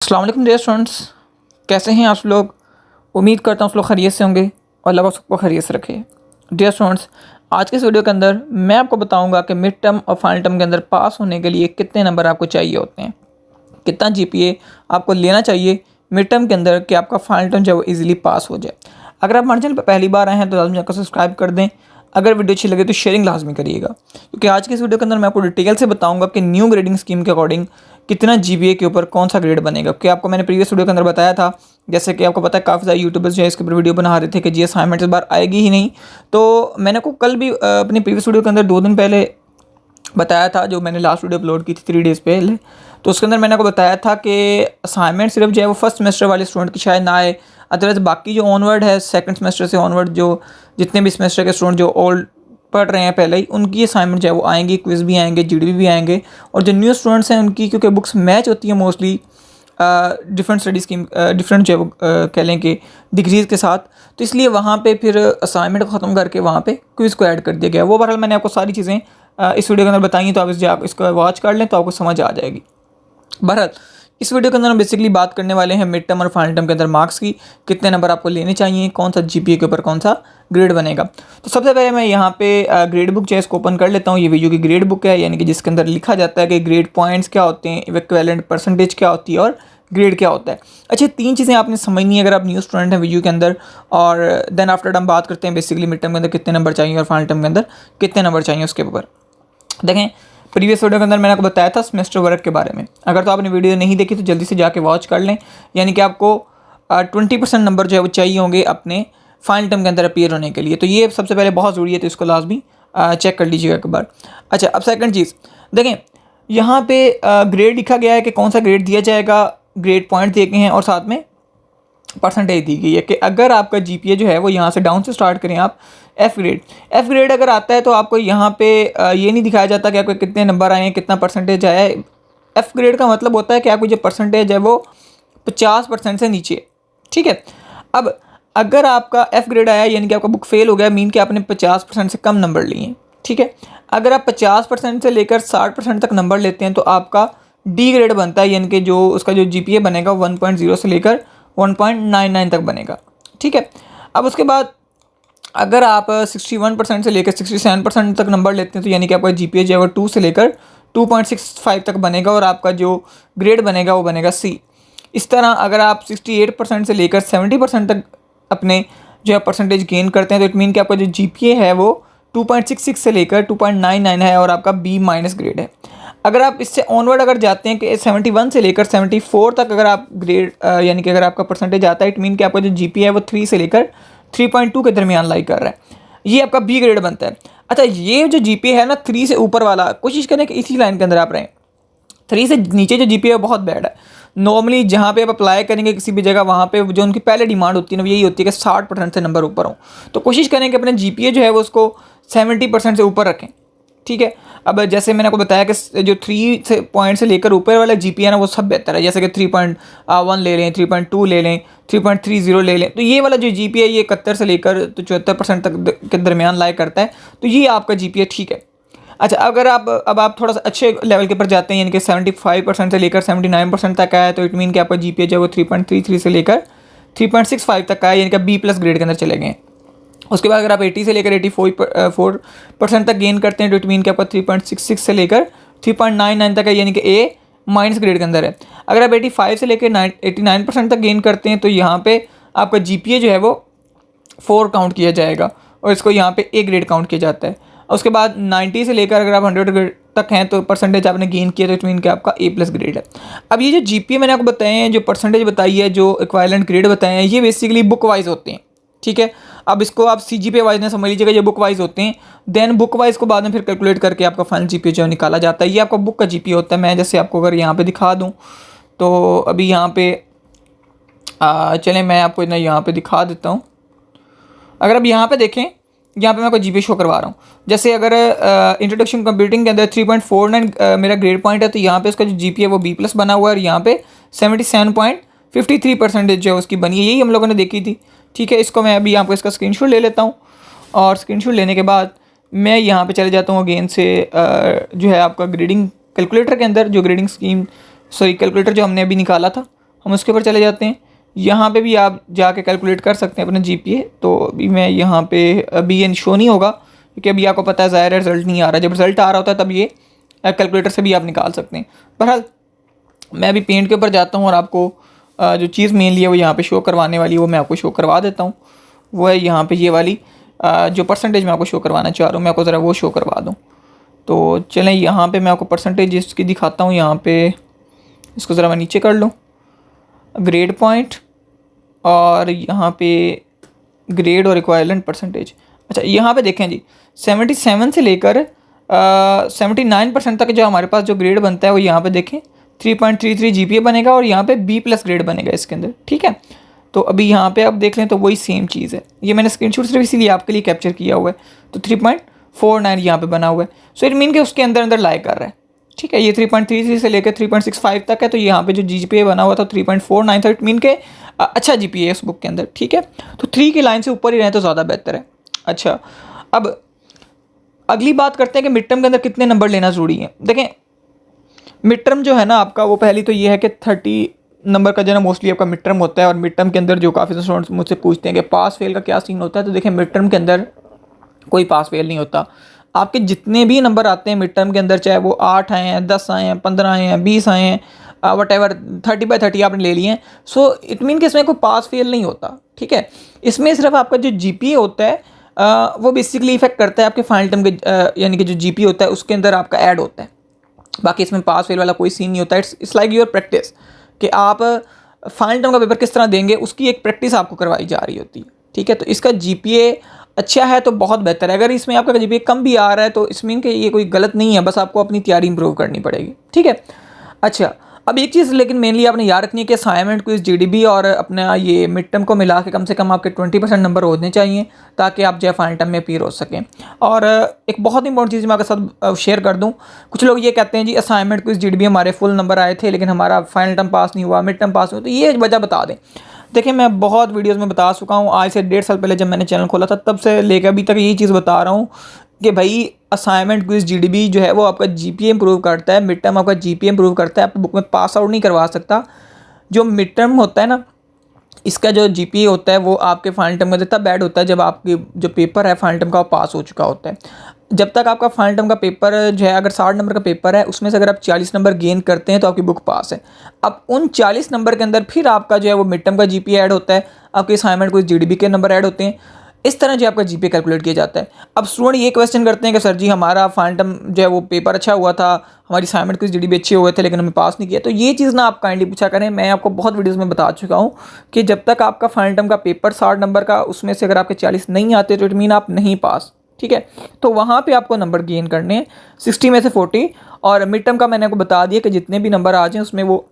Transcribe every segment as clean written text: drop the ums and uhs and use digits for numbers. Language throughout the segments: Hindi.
अस्सलाम वालेकुम डियर स्टूडेंट्स, कैसे हैं आप लोग। उम्मीद करता हूँ आप लोग खैरियत से होंगे और अल्लाह पाक सबको खैरियत से रखे। डियर स्टूडेंट्स, आज के इस वीडियो के अंदर मैं आपको बताऊंगा कि मिड टर्म और फाइनल टर्म के अंदर पास होने के लिए कितने नंबर आपको चाहिए होते हैं, कितना जीपीए आपको लेना चाहिए मिड टर्म के अंदर कि आपका फाइनल टर्म जो है वो ईजिली पास हो जाए। अगर आप हमारे चैनल पर पहली बार आए हैं तो लाजमी चैनल को सब्सक्राइब कर दें। अगर वीडियो अच्छी लगे तो शेयरिंग लाजमी करिएगा, क्योंकि आज के इस वीडियो के अंदर मैं आपको डिटेल से बताऊंगा कि न्यू ग्रेडिंग स्कीम के अकॉर्डिंग कितना जीपीए के ऊपर कौन सा ग्रेड बनेगा। क्योंकि आपको मैंने प्रीवियस वीडियो के अंदर बताया था, जैसे कि आपको पता है काफ़ी सारे यूट्यूबर्स जो है इसके ऊपर वीडियो बना रहे थे कि जी असाइनमेंट इस बार आएगी ही नहीं। तो मैंने को कल भी अपनी प्रीवियस वीडियो के अंदर 2 दिन पहले बताया था, जो मैंने लास्ट वीडियो अपलोड की थी 3 डेज़ पहले। तो उसके अंदर मैंने आपको बताया था कि असाइनमेंट सिर्फ जो है वो फर्स्ट सेमेस्टर वाले स्टूडेंट की शायद ना आए, अदरवाइज बाकी जो ऑनवर्ड है सेकंड सेमेस्टर से ऑनवर्ड जो जितने भी सेमेस्टर के स्टूडेंट जो ओल्ड पढ़ रहे हैं पहले ही, उनकी असाइनमेंट जो है वो आएंगी, क्विज भी आएंगे, जीडीबी भी आएंगे। और जो न्यू स्टूडेंट्स हैं उनकी, क्योंकि बुक्स मैच होती हैं mostly different study scheme different जो है वो कह लें कि डिग्रीज़ के साथ, तो इसलिए वहाँ पे फिर असाइनमेंट को ख़त्म करके वहाँ पे क्विज़ को ऐड कर दिया गया। वो बहरहाल मैंने आपको सारी चीज़ें इस वीडियो के अंदर बताई, तो आप इसको वॉच कर लें तो आपको समझ आ जाएगी। बहरहाल इस वीडियो के अंदर हम बेसिकली बात करने वाले हैं मिड टर्म और फाइनल टर्म के अंदर मार्क्स की, कितने नंबर आपको लेने चाहिए, कौन सा जीपीए के ऊपर कौन सा ग्रेड बनेगा। तो सबसे पहले मैं यहाँ पे ग्रेड बुक जो है इसको ओपन कर लेता हूँ। ये वीडियो की ग्रेड बुक है, यानी कि जिसके अंदर लिखा जाता है कि ग्रेड पॉइंट्स क्या होते हैं, इक्विवेलेंट परसेंटेज क्या होती है और ग्रेड क्या होता है। अच्छा, 3 चीज़ें आपने समझनी है अगर आप न्यू स्टूडेंट हैं वीडियो के अंदर। और देन आफ्टर हम बात करते हैं बेसिकली मिड टर्म के अंदर कितने नंबर चाहिए और फाइनल टर्म के अंदर कितने नंबर चाहिए उसके ऊपर। देखें, प्रीवियस वीडियो के अंदर मैंने आपको बताया था सेमेस्टर वर्क के बारे में। अगर तो आपने वीडियो नहीं देखी तो जल्दी से जाके वॉच कर लें, यानी कि आपको 20% नंबर जो है वो चाहिए होंगे अपने फाइनल टर्म के अंदर अपीयर होने के लिए। तो ये सबसे पहले बहुत ज़रूरी है, तो इसको लाजमी चेक कर लीजिएगा एक बार। अच्छा, अब सेकंड चीज़ देखें, यहाँ पे ग्रेड लिखा गया है कि कौन सा ग्रेड दिया जाएगा, ग्रेड पॉइंट दिए गए हैं और साथ में परसेंटेज दी गई है कि अगर आपका जीपीए जो है वो यहाँ से डाउन से स्टार्ट करें आप एफ़ ग्रेड अगर आता है तो आपको यहाँ पे ये नहीं दिखाया जाता कि आपके कितने नंबर आए हैं, कितना परसेंटेज आया है। एफ़ ग्रेड का मतलब होता है कि आपकी जो परसेंटेज है वो 50% से नीचे, ठीक है। अब अगर आपका एफ़ ग्रेड आया यानी कि आपका बुक फेल हो गया, मीन कि आपने 50% से कम नंबर लिए हैं, ठीक है। अगर आप 50% से लेकर 60% तक नंबर लेते हैं तो आपका डी ग्रेड बनता है, यानी कि जो उसका जो जीपीए बनेगा 1.0 से लेकर 1.99 तक बनेगा, ठीक है। अब उसके बाद अगर आप 61% से लेकर 67% तक नंबर लेते हैं तो यानी कि आपका जीपीए जो है वो 2 से लेकर 2.65 तक बनेगा और आपका जो ग्रेड बनेगा वो बनेगा सी। इस तरह अगर आप 68% से लेकर 70% तक अपने जो है परसेंटेज गेन करते हैं तो इट मीन कि आपका जो जीपीए है वो 2.66 से लेकर 2.99 है और आपका बी माइनस ग्रेड है। अगर आप इससे ऑनवर्ड अगर जाते हैं कि 71 से लेकर 74 तक अगर आप ग्रेड यानी कि अगर आपका परसेंटेज आता है, इट मीन कि आपका जो जीपीए है वो 3 से लेकर 3.2 के दरमियान लाई कर रहा है, ये आपका बी ग्रेड बनता है। अच्छा, ये जो जीपीए है ना 3 से ऊपर वाला, कोशिश करें कि इसी लाइन के अंदर आप रहें। 3 से नीचे जो जीपीए है बहुत बैड है। नॉर्मली जहाँ पे आप अप्लाई करेंगे किसी भी जगह, वहाँ पे जो उनकी पहले डिमांड होती है ना यही होती है कि 60% से नंबर ऊपर हो। तो कोशिश करें कि अपने जीपीए जो है वो उसको 70% से ऊपर रखें, ठीक है। अब जैसे मैंने आपको बताया कि जो 3 से पॉइंट से लेकर ऊपर वाला जीपीए है ना वो सब बेहतर है, जैसे कि 3.1 ले लें, 3.2 ले लें, 3.30 ले लें। तो ये वाला जो जीपीए ये 71 से लेकर तो 74% तक के दरमियान लाई करता है, तो ये आपका जीपीए ठीक है। अच्छा, अगर आप थोड़ा सा अच्छे लेवल के पर जाते हैं, यानी कि 75% से लेकर 79% तक आया, तो इट मीन कि आपका जीपीए जो है वो 3.33 से लेकर 3.65 तक का है, यानी कि बी प्लस ग्रेड के अंदर चले गए। उसके बाद अगर आप 80 से लेकर 84% तक गेन करते हैं तो इट मीन कि आपका 3.66 से लेकर 3.99 तक है, यानी कि ए माइनस ग्रेड के अंदर है। अगर आप 85 से लेकर 89% तक गेन करते हैं तो यहाँ पे आपका जीपीए जो है वो 4 काउंट किया जाएगा और इसको यहाँ पे ए ग्रेड काउंट किया जाता है। उसके बाद 90 से लेकर अगर आप 100 ग्रेड तक हैं तो परसेंटेज आपने गेन किया तो इट मीन कि आपका ए प्लस ग्रेड है। अब ये जो जीपीए मैंने आपको बताए हैं, जो परसेंटेज बताई है, जो इक्विवेलेंट ग्रेड बताए हैं, ये बेसिकली बुक वाइज होते हैं, ठीक है। अब इसको आप सीजीपीए वाइज ना समझ लीजिएगा, ये बुक वाइज होते हैं। देन बुक वाइज को बाद में फिर कैलकुलेट करके आपका फाइनल जीपीए जो निकाला जाता है, ये आपका बुक का जीपीए होता है। मैं जैसे आपको अगर यहाँ पे दिखा दूँ तो अभी यहाँ पे चलें मैं आपको ना यहाँ पे दिखा देता हूँ। अगर आप यहाँ पे देखें, यहाँ पे मैं आपको जीपीए शो करवा रहा हूँ। जैसे अगर इंट्रोडक्शन कंप्यूटिंग के अंदर 3.49 मेरा ग्रेड पॉइंट है तो यहाँ पे उसका जो जीपीए वो बी प्लस बना हुआ है और यहाँ पे 77.53% जो है उसकी बनी है, यही हम लोगों ने देखी थी, ठीक है। इसको मैं अभी यहाँ पर इसका स्क्रीनशॉट ले लेता हूँ और स्क्रीनशॉट लेने के बाद मैं यहाँ पे चले जाता हूँ अगेन से जो है आपका ग्रेडिंग कैलकुलेटर के अंदर, जो ग्रेडिंग स्कीम कैलकुलेटर जो हमने अभी निकाला था हम उसके ऊपर चले जाते हैं। यहाँ पे भी आप जाके कैलकुलेट कर सकते हैं अपना जीपीए। तो अभी मैं यहाँ पे अभी ये शो नहीं होगा क्योंकि अभी आपको पता है ज़ाहिर है रिजल्ट नहीं आ रहा। जब रिजल्ट आ रहा होता है तब ये कैलकुलेटर से भी आप निकाल सकते हैं। बहरहाल मैं अभी पेंट के ऊपर जाता हूँ और आपको जो चीज़ मेनली है वो यहाँ पे शो करवाने वाली है वो मैं आपको शो करवा देता हूँ। वो है यहाँ पे ये वाली जो परसेंटेज मैं आपको शो करवाना चाह रहा हूँ, मैं आपको ज़रा वो शो करवा दूँ। तो चलें यहाँ पे मैं आपको परसेंटेज इसकी दिखाता हूँ। यहाँ पे इसको ज़रा मैं नीचे कर लूँ, ग्रेड पॉइंट, और यहाँ पे ग्रेड और इक्विवेलेंट परसेंटेज। अच्छा यहाँ पे देखें जी 77 से लेकर 79% तक जो हमारे पास जो ग्रेड बनता है वो यहाँ पे देखें 3.33 जीपीए बनेगा और यहाँ पे बी प्लस ग्रेड बनेगा इसके अंदर। ठीक है, तो अभी यहाँ पे आप देख लें तो वही सेम चीज़ है। ये मैंने स्क्रीनशॉट सिर्फ इसीलिए आपके लिए कैप्चर किया हुआ है। तो 3.49 यहाँ पे बना हुआ है। सो इट मीन के उसके अंदर अंदर लाई कर रहा है। ठीक है, ये 3.33 से लेकर 3.65 तक है। तो यहाँ पे जो जीपीए बना हुआ था 3.49 था। इट मीन के अच्छा जीपीए है इस बुक के अंदर। ठीक है, तो 3 की लाइन से ऊपर ही रहे तो ज़्यादा बेहतर है। अच्छा, अब अगली बात करते हैं कि मिड टर्म के अंदर कितने नंबर लेना ज़रूरी है। देखें मिड टर्म जो है ना आपका, वो पहली तो ये है कि 30 नंबर का जो है मोस्टली आपका मिड टर्म होता है। और मिड टर्म के अंदर जो काफ़ी स्टूडेंट्स मुझसे पूछते हैं कि पास फेल का क्या सीन होता है, तो देखें मिड टर्म के अंदर कोई पास फेल नहीं होता। आपके जितने भी नंबर आते हैं मिड टर्म के अंदर, चाहे वो 8 आए हैं, 10 आए हैं, 15 आए हैं, 20 आए हैं, वट एवर 30/30 आपने ले लिए हैं। सो इट मीन कि इसमें कोई पास फेल नहीं होता। ठीक है, इसमें सिर्फ आपका जो जीपीए होता है वो बेसिकली इफेक्ट करता है आपके फाइनल टर्म के, यानी कि जो जीपीए होता है उसके अंदर आपका ऐड होता है। बाकी इसमें पास फेल वाला कोई सीन नहीं होता। इट्स लाइक योर प्रैक्टिस कि आप फाइनल टर्म का पेपर किस तरह देंगे उसकी एक प्रैक्टिस आपको करवाई जा रही होती है। ठीक है, तो इसका जीपीए अच्छा है तो बहुत बेहतर है। अगर इसमें आपका जीपीए कम भी आ रहा है तो इसमें कि ये कोई गलत नहीं है, बस आपको अपनी तैयारी इंप्रूव करनी पड़ेगी। ठीक है, अच्छा अब एक चीज़ लेकिन मेनली आपने याद रखनी है कि असाइनमेंट क्विज जीडीबी और अपना ये मिड टर्म को मिला के कम से कम आपके 20% नंबर होने चाहिए ताकि आप जो फाइनल टर्म में अपीयर हो सकें। और एक बहुत इंपॉर्टेंट चीज़ मैं आपके साथ शेयर कर दूं, कुछ लोग ये कहते हैं जी असाइनमेंट क्विज जीडीबी हमारे फुल नंबर आए थे लेकिन हमारा फाइनल टर्म पास नहीं हुआ, मिड टर्म पास नहीं हुआ। तो ये वजह बता दें। देखिए मैं बहुत वीडियोस में बता चुका हूँ, आज से 1.5 साल पहले जब मैंने चैनल खोला था तब से लेकर अभी तक यही चीज़ बता रहा हूँ कि भाई असाइनमेंट क्विज जीडीबी जो है वो आपका जीपीए इंप्रूव करता है, मिड टर्म आपका जीपीए इंप्रूव करता है, आपको बुक में पास आउट नहीं करवा सकता। जो मिड टर्म होता है ना, इसका जो जीपीए होता है वो आपके फाइनल टर्म में तब ऐड होता है जब आपकी जो पेपर है फाइनल टर्म का वो पास हो चुका होता है। जब तक आपका फाइनल टर्म का पेपर जो है, अगर 60 नंबर का पेपर है उसमें से अगर आप 40 नंबर गेन करते हैं तो आपकी बुक पास है। अब उन 40 नंबर के अंदर फिर आपका जो है वो मिड टर्म का जीपीए ऐड होता है, आपके असाइनमेंट को जीडीबी के नंबर ऐड होते हैं। इस तरह जो आपका जीपीए कैलकुलेट किया जाता है। अब स्टूडेंट ये क्वेश्चन करते हैं कि सर जी हमारा फाइनल टर्म जो है वो पेपर अच्छा हुआ था, हमारी असाइनमेंट कुछ जीडीबी अच्छे हुए थे लेकिन हमें पास नहीं किया। तो ये चीज़ ना आप काइंडली पूछा करें। मैं आपको बहुत वीडियोस में बता चुका हूँ कि जब तक आपका फाइनल टर्म का पेपर 60 नंबर का उसमें से अगर आपके 40 नहीं आते तो इट मीन आप नहीं पास। ठीक है, तो वहाँ पे आपको नंबर गेन करने हैं 60 में से 40। और मिड टर्म का मैंने आपको बता दिया कि जितने भी नंबर आ जाएँ उसमें वो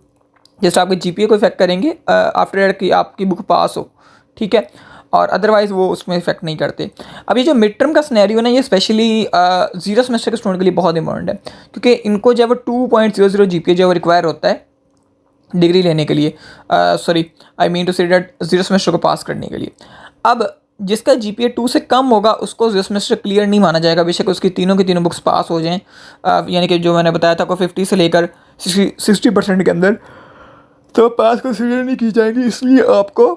जस्ट आपके जीपीए को इफेक्ट करेंगे आफ्टर कि आपकी बुक पास हो। ठीक है, और अदरवाइज़ वो उसमें इफेक्ट नहीं करते। अब ये जो मिड टर्म का सिनेरियो ना, ये स्पेशली जीरो सेमेस्टर के स्टूडेंट के लिए बहुत इंपॉर्टेंट है क्योंकि इनको जो है वो 2.00 जीपीए जो है वो रिक्वायर होता है डिग्री लेने के लिए, सॉरी आई मीन टू से डेट जीरो सेमेस्टर को पास करने के लिए। अब जिसका जीपीए 2 से कम होगा उसको जीरो सेमेस्टर क्लियर नहीं माना जाएगा, बेशक उसकी तीनों की तीनों बुक्स पास हो जाएँ। यानी कि जो मैंने बताया था को 50 से लेकर 60% के अंदर तो पास कंसिडर नहीं की जाएगी। इसलिए आपको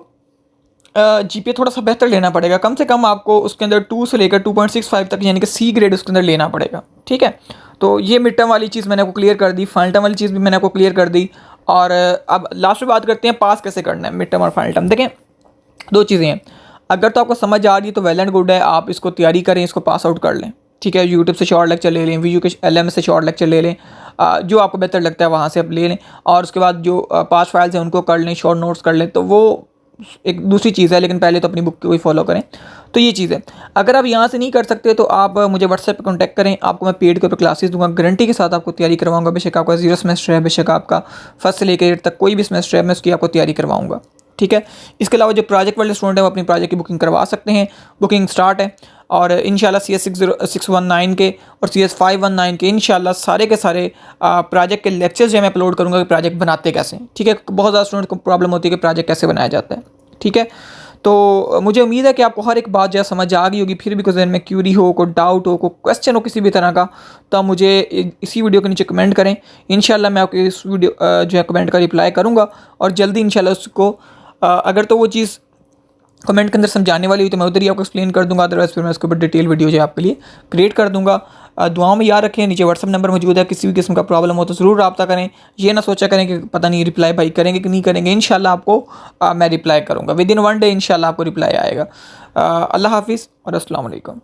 जीपीए थोड़ा सा बेहतर लेना पड़ेगा। कम से कम आपको उसके अंदर 2 से लेकर 2.65 तक यानी कि सी ग्रेड उसके अंदर लेना पड़ेगा। ठीक है, तो ये मिड टर्म वाली चीज़ मैंने आपको क्लियर कर दी, फाइनल टर्म वाली चीज़ भी मैंने आपको क्लियर कर दी। और अब लास्ट में बात करते हैं पास कैसे करना है मिड टर्म और फाइनल टर्म। देखें दो चीज़ें हैं, अगर तो आपको समझ आ रही है तो वेल एंड गुड है, आप इसको तैयारी करें, इसको पास आउट कर लें। ठीक है, यूट्यूब से शॉर्ट लेक्चर ले लें, वीयू के LMS से शॉर्ट लेक्चर ले लें, जो आपको बेहतर लगता है वहाँ से आप ले लें। और उसके बाद जो पास फाइल्स हैं उनको कर लें, शॉर्ट नोट्स कर लें, तो वो एक दूसरी चीज़ है। लेकिन पहले तो अपनी बुक को ही फॉलो करें। तो ये चीज़ है। अगर आप यहाँ से नहीं कर सकते तो आप मुझे व्हाट्सएप पे कांटेक्ट करें, आपको मैं पेड के ऊपर क्लासेस दूंगा, गारंटी के साथ आपको तैयारी करवाऊंगा। बेशक आपका जीरो सेमेस्टर है, बेशक आपका फर्स्ट से लेकर 8 तक कोई भी सेमेस्टर है, मैं उसकी आपको तैयारी करवाऊंगा। ठीक है, इसके अलावा जो प्रोजेक्ट वाले स्टूडेंट हैं वो अपनी प्रोजेक्ट की बुकिंग करवा सकते हैं, बुकिंग स्टार्ट है। और इंशाल्लाह CS 619 के और CS 519 के इंशाल्लाह सारे के सारे प्रोजेक्ट के लेक्चर्स जो मैं अपलोड करूँगा कि प्रोजेक्ट बनाते कैसे हैं। ठीक है, बहुत ज़्यादा स्टूडेंट को प्रॉब्लम होती है कि प्रोजेक्ट कैसे बनाया जाता है। ठीक है, तो मुझे उम्मीद है कि आपको हर एक बात जो है समझ आ गई होगी। फिर भी कोई जहन में क्यूरी हो, कोई डाउट हो, कोई क्वेश्चन हो किसी भी तरह का, तो आप मुझे इसी वीडियो के नीचे कमेंट करें। इंशाल्लाह मैं आपको इस वीडियो जो है कमेंट का रिप्लाई करूँगा और जल्दी इंशाल्लाह उसको अगर तो वो चीज़ कमेंट के अंदर समझाने वाली हुई तो मैं उधर ही आपको एक्सप्लेन कर दूंगा, अदरवाइज़ फिर मैं उसके ऊपर डिटेल वीडियो जो है आपके लिए क्रिएट कर दूंगा। दुआओं में याद रखें, नीचे व्हाट्सअप नंबर मौजूद है, किसी भी किस्म का प्रॉब्लम हो तो ज़रूर रब्ता करें। ये ना सोचा करें कि पता नहीं रिप्लाई भाई करेंगे कि नहीं करेंगे, इंशाल्लाह आपको मैं रिप्लाई करूँगा। विद इन 1 डे इंशाल्लाह आपको रिप्लाई आएगा। अल्लाह हाफिज़ और अस्सलाम वालेकुम।